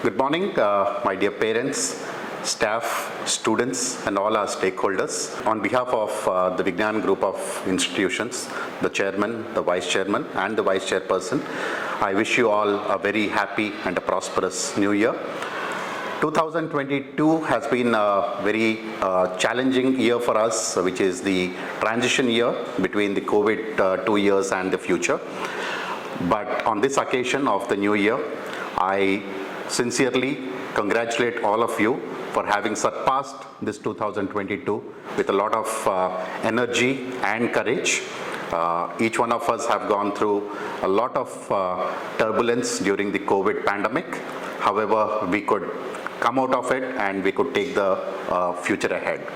Good morning, my dear parents, staff, students, and all our stakeholders. On behalf of the Vignan group of institutions, the chairman, the vice chairman, and the vice chairperson, I wish you all a very happy and a prosperous new year. 2022 has been a very challenging year for us, which is the transition year between the COVID 2 years and the future. But on this occasion of the new year, I sincerely congratulate all of you for having surpassed this 2022 with a lot of energy and courage. Each one of us have gone through a lot of turbulence during the COVID pandemic. However, we could come out of it and we could take the future ahead.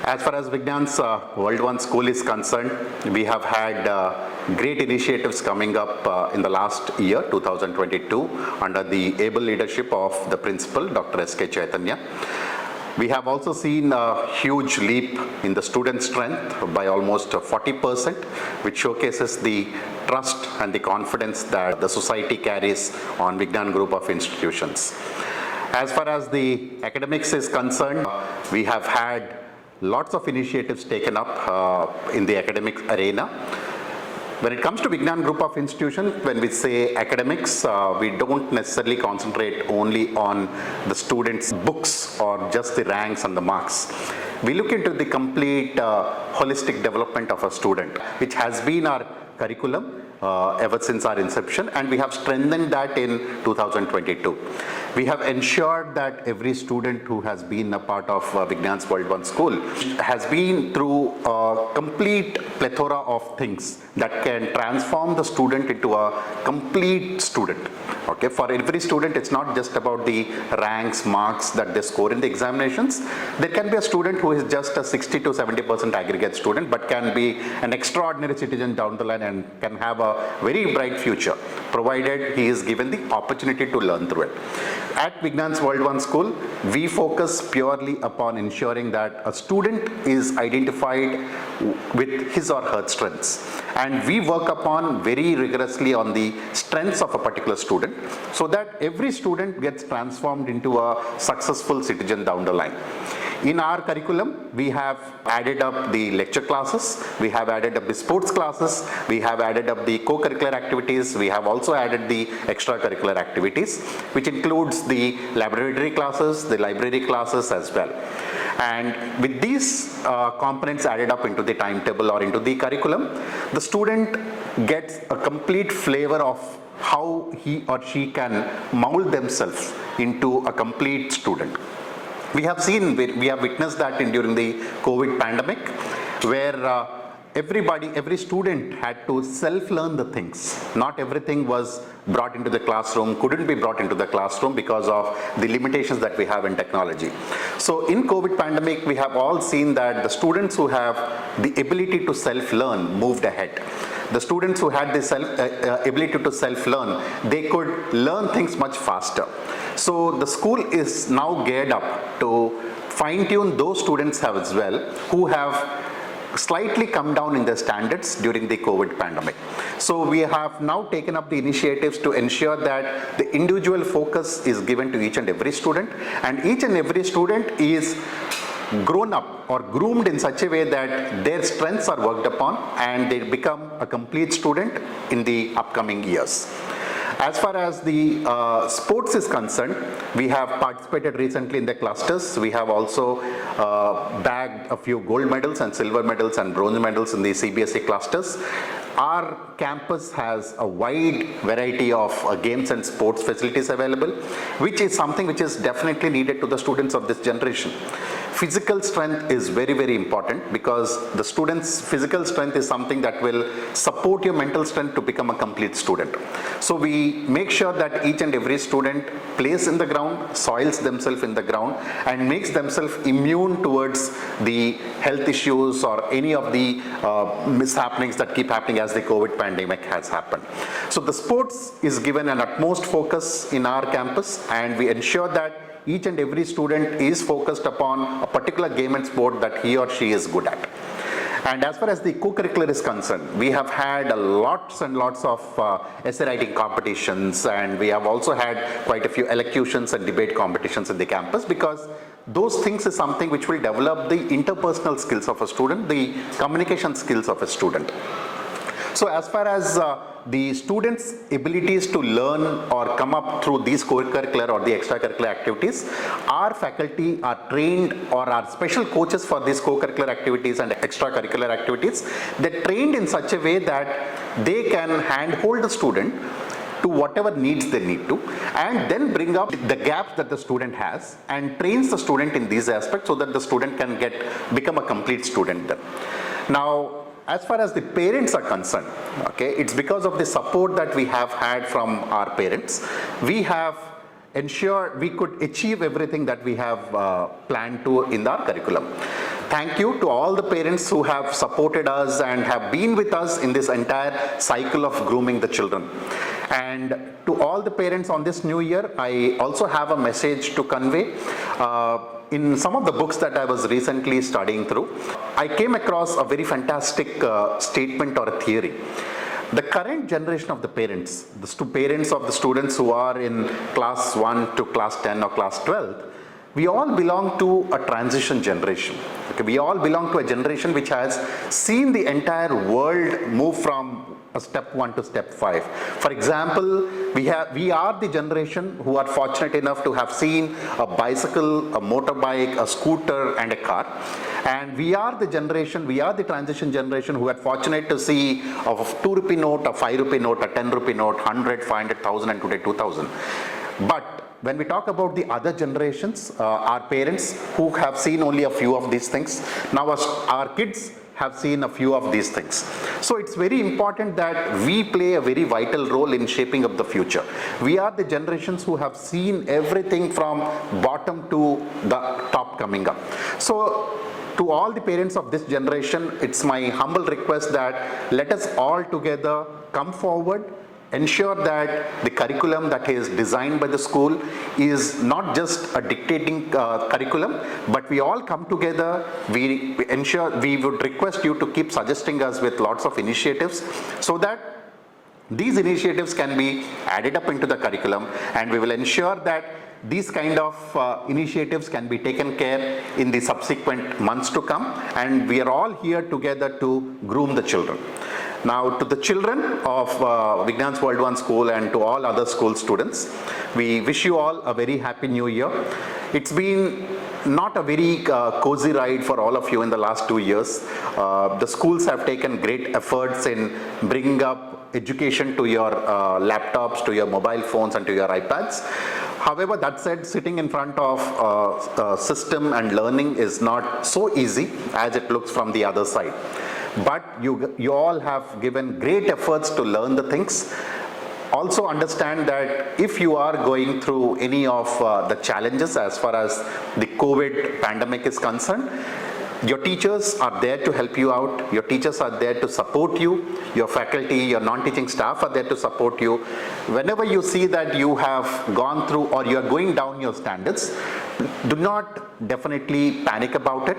As far as Vignan's World 1 School is concerned, we have had great initiatives coming up in the last year, 2022, under the able leadership of the principal, Dr. S.K. Chaitanya. We have also seen a huge leap in the student strength by almost 40%, which showcases the trust and the confidence that the society carries on Vignan group of institutions. As far as the academics is concerned, we have had lots of initiatives taken up in the academic arena. When it comes to Vignan group of institutions, when we say academics, we don't necessarily concentrate only on the students' books or just the ranks and the marks. We look into the complete holistic development of a student, which has been our curriculum ever since our inception, and we have strengthened that in 2022. We have ensured that every student who has been a part of Vignan's World 1 School has been through a complete plethora of things that can transform the student into a complete student. Okay, for every student, it's not just about the ranks, marks that they score in the examinations. There can be a student who is just a 60 to 70% aggregate student, but can be an extraordinary citizen down the line and can have a very bright future, provided he is given the opportunity to learn through it. At Vignan's World 1 School, we focus purely upon ensuring that a student is identified with his or her strengths. And we work upon very rigorously on the strengths of a particular student so that every student gets transformed into a successful citizen down the line. In our curriculum, we have added up the lecture classes, we have added up the sports classes, we have added up the co-curricular activities, we have also added the extracurricular activities, which includes the laboratory classes, the library classes as well. And with these components added up into the timetable or into the curriculum, the student gets a complete flavor of how he or she can mold themselves into a complete student. We have witnessed that during the COVID pandemic, where every student had to self-learn the things. Not everything was brought into the classroom, couldn't be brought into the classroom because of the limitations that we have in technology. So in COVID pandemic, we have all seen that the students who have the ability to self-learn moved ahead. The students who had the ability to self-learn, they could learn things much faster. So the school is now geared up to fine-tune those students as well who have slightly come down in their standards during the COVID pandemic. So we have now taken up the initiatives to ensure that the individual focus is given to each and every student, and each and every student is grown up or groomed in such a way that their strengths are worked upon and they become a complete student in the upcoming years. As far as the sports is concerned, we have participated recently in the clusters. We have also bagged a few gold medals and silver medals and bronze medals in the CBSE clusters. Our campus has a wide variety of games and sports facilities available, which is something which is definitely needed to the students of this generation. Physical strength is very, very important because the student's physical strength is something that will support your mental strength to become a complete student. So we make sure that each and every student plays in the ground, soils themselves in the ground, and makes themselves immune towards the health issues or any of the mishappenings that keep happening as the COVID pandemic has happened. So the sports is given an utmost focus in our campus, and we ensure that each and every student is focused upon a particular game and sport that he or she is good at. And as far as the co-curricular is concerned, we have had lots and lots of essay writing competitions, and we have also had quite a few elocutions and debate competitions in the campus, because those things is something which will develop the interpersonal skills of a student, the communication skills of a student. So as far as the students' abilities to learn or come up through these co-curricular or the extracurricular activities, our faculty are trained or are special coaches for these co-curricular activities and extracurricular activities. They're trained in such a way that they can handhold the student to whatever needs they need to, and then bring up the gaps that the student has and trains the student in these aspects so that the student can become a complete student then. Now, as far as the parents are concerned, okay, it's because of the support that we have had from our parents, we have ensured we could achieve everything that we have planned to in our curriculum. Thank you to all the parents who have supported us and have been with us in this entire cycle of grooming the children. And to all the parents on this new year, I also have a message to convey. In some of the books that I was recently studying through, I came across a very fantastic statement or a theory. The current generation of the parents, the parents of the students who are in class 1 to class 10 or class 12, we all belong to a transition generation. Okay, we all belong to a generation which has seen the entire world move from a step 1 to step 5. For example, we are the generation who are fortunate enough to have seen a bicycle, a motorbike, a scooter and a car. And we are the transition generation who are fortunate to see a 2 rupee note, a 5 rupee note, a 10 rupee note, 100, 500, 1000 and today 2000. But when we talk about the other generations, our parents who have seen only a few of these things, now our kids have seen a few of these things. So it's very important that we play a very vital role in shaping up the future. We are the generations who have seen everything from bottom to the top coming up. So to all the parents of this generation, it's my humble request that let us all together come forward, ensure that the curriculum that is designed by the school is not just a dictating curriculum, but we all come together. We would request you to keep suggesting us with lots of initiatives so that these initiatives can be added up into the curriculum, and we will ensure that these kind of initiatives can be taken care in the subsequent months to come, and we are all here together to groom the children. Now, to the children of Vignan's World One School and to all other school students, we wish you all a very happy new year. It's been not a very cozy ride for all of you in the last 2 years. The schools have taken great efforts in bringing up education to your laptops, to your mobile phones and to your iPads. However, that said, sitting in front of a system and learning is not so easy as it looks from the other side. But you all have given great efforts to learn the things. Also understand that if you are going through any of the challenges as far as the COVID pandemic is concerned, your teachers are there to help you out. Your teachers are there to support you. Your faculty, your non-teaching staff are there to support you. Whenever you see that you have gone through or you are going down your standards, do not definitely panic about it.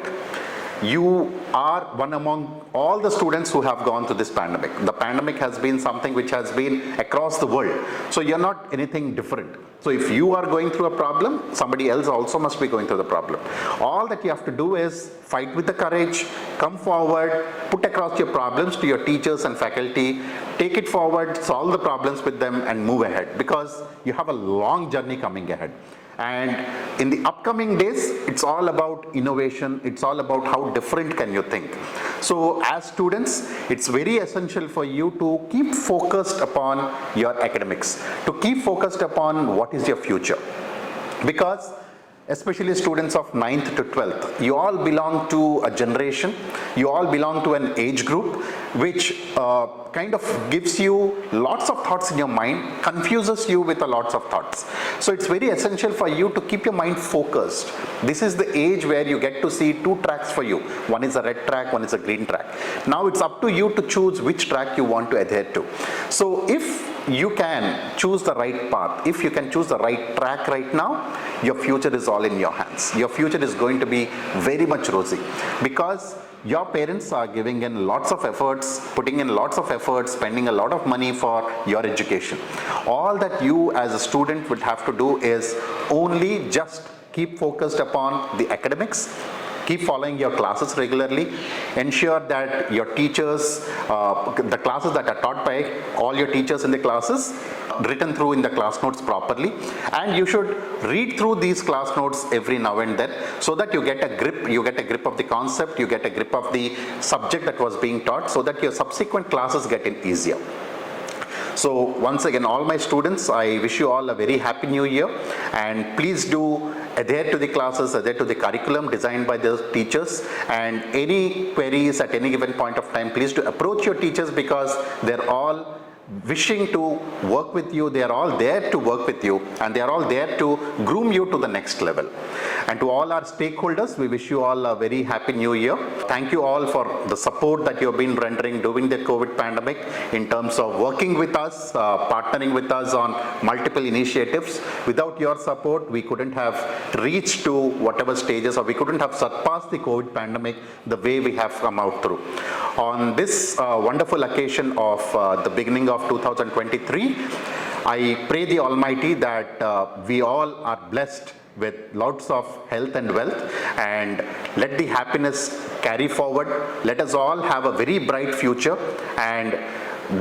You are one among all the students who have gone through this pandemic. The pandemic has been something which has been across the world. So you're not anything different. So if you are going through a problem, somebody else also must be going through the problem. All that you have to do is fight with the courage, come forward, put across your problems to your teachers and faculty, take it forward, solve the problems with them and move ahead, because you have a long journey coming ahead. And in the upcoming days, it's all about innovation. It's all about how different can you think. So as students, it's very essential for you to keep focused upon your academics, to keep focused upon what is your future. Because especially students of 9th to 12th, you all belong to a generation, you all belong to an age group which kind of gives you lots of thoughts in your mind, confuses you with a lots of thoughts. So it's very essential for you to keep your mind focused. This is the age where you get to see 2 tracks for you. One is a red track, one is a green track. Now it's up to you to choose which track you want to adhere to. So if you can choose the right path, if you can choose the right track right now, your future is all in your hands. Your future is going to be very much rosy, because your parents are giving in lots of efforts, putting in lots of efforts, spending a lot of money for your education. All that you as a student would have to do is only just keep focused upon the academics, keep following your classes regularly, ensure that your teachers, the classes that are taught by all your teachers in the classes, written through in the class notes properly, and you should read through these class notes every now and then so that you get a grip of the concept, you get a grip of the subject that was being taught, so that your subsequent classes get in easier. So once again, all my students, I wish you all a very happy new year, and please do adhere to the classes, adhere to the curriculum designed by the teachers, and any queries at any given point of time, please do approach your teachers, because they're all wishing to work with you, they are all there to work with you, and they are all there to groom you to the next level. And to all our stakeholders, we wish you all a very happy new year. Thank you all for the support that you have been rendering during the COVID pandemic in terms of working with us, partnering with us on multiple initiatives. Without your support, we couldn't have reached to whatever stages, or we couldn't have surpassed the COVID pandemic the way we have come out through. On this wonderful occasion of the beginning of 2023, I pray the Almighty that we all are blessed with lots of health and wealth, and let the happiness carry forward. Let us all have a very bright future, and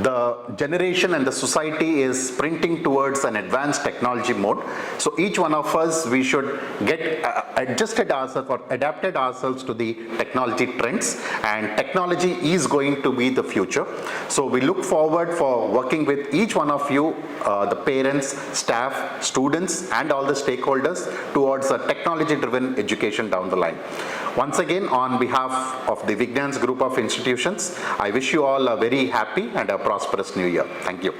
the generation and the society is sprinting towards an advanced technology mode. So each one of us, we should get adjusted ourselves or adapted ourselves to the technology trends, and technology is going to be the future. So we look forward for working with each one of you, the parents, staff, students, and all the stakeholders towards a technology-driven education down the line. Once again, on behalf of the Vignan's group of institutions, I wish you all a very happy and a prosperous new year. Thank you.